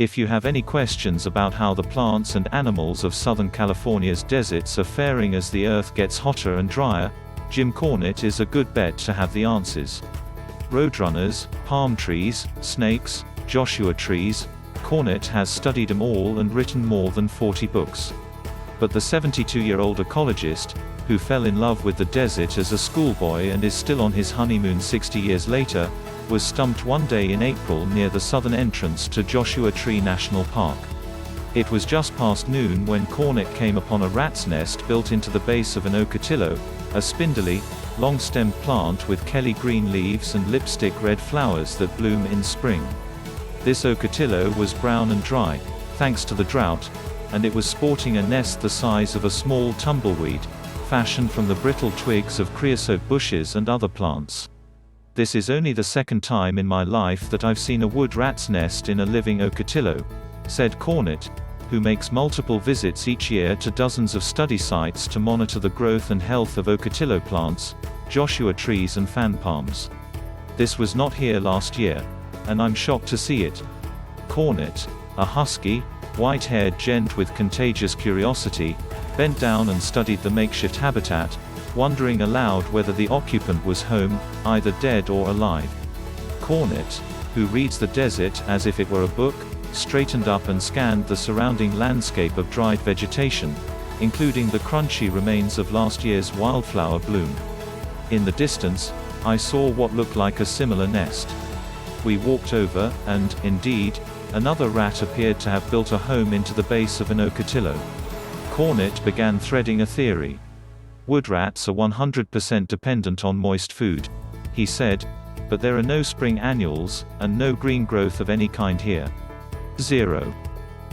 If you have any questions about how the plants and animals of Southern California's deserts are faring as the earth gets hotter and drier, Jim Cornett is a good bet to have the answers. Roadrunners, palm trees, snakes, Joshua trees, Cornett has studied them all and written more than 40 books. But the 72-year-old ecologist, who fell in love with the desert as a schoolboy and is still on his honeymoon 60 years later, was stumped one day in April near the southern entrance to Joshua Tree National Park. It was just past noon when Cornett came upon a rat's nest built into the base of an ocotillo, a spindly, long-stemmed plant with kelly green leaves and lipstick red flowers that bloom in spring. This ocotillo was brown and dry, thanks to the drought, and it was sporting a nest the size of a small tumbleweed, fashioned from the brittle twigs of creosote bushes and other plants. This is only the second time in my life that I've seen a wood rat's nest in a living ocotillo, said Cornett, who makes multiple visits each year to dozens of study sites to monitor the growth and health of ocotillo plants, Joshua trees and fan palms. This was not here last year, and I'm shocked to see it. Cornett, a husky, white-haired gent with contagious curiosity, bent down and studied the makeshift habitat, wondering aloud whether the occupant was home, either dead or alive. Cornett, who reads the desert as if it were a book, straightened up and scanned the surrounding landscape of dried vegetation, including the crunchy remains of last year's wildflower bloom. In the distance, I saw what looked like a similar nest. We walked over, and, indeed, another rat appeared to have built a home into the base of an ocotillo. Cornett began threading a theory. Wood rats are 100% dependent on moist food, he said, but there are no spring annuals, and no green growth of any kind here. 0.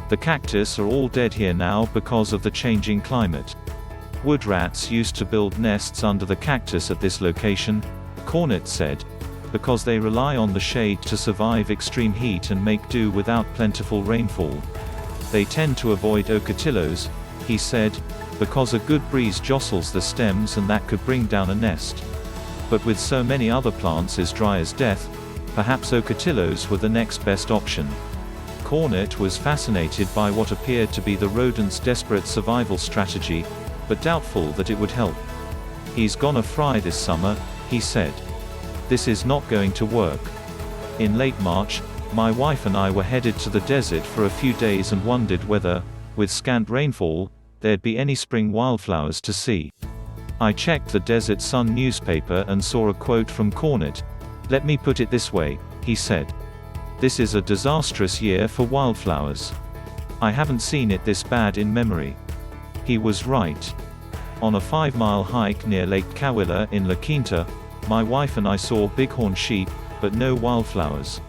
The cactus are all dead here now because of the changing climate. Wood rats used to build nests under the cactus at this location, Cornett said, because they rely on the shade to survive extreme heat and make do without plentiful rainfall. They tend to avoid ocotillos, he said, because a good breeze jostles the stems and that could bring down a nest. But with so many other plants as dry as death, perhaps ocotillos were the next best option. Cornett was fascinated by what appeared to be the rodent's desperate survival strategy, but doubtful that it would help. He's gonna fry this summer, he said. This is not going to work. In late March, my wife and I were headed to the desert for a few days and wondered whether, with scant rainfall, there'd be any spring wildflowers to see. I checked the Desert Sun newspaper and saw a quote from Cornett. Let me put it this way, he said. This is a disastrous year for wildflowers. I haven't seen it this bad in memory. He was right. On a 5-mile hike near Lake Cahuilla in La Quinta, my wife and I saw bighorn sheep, but no wildflowers.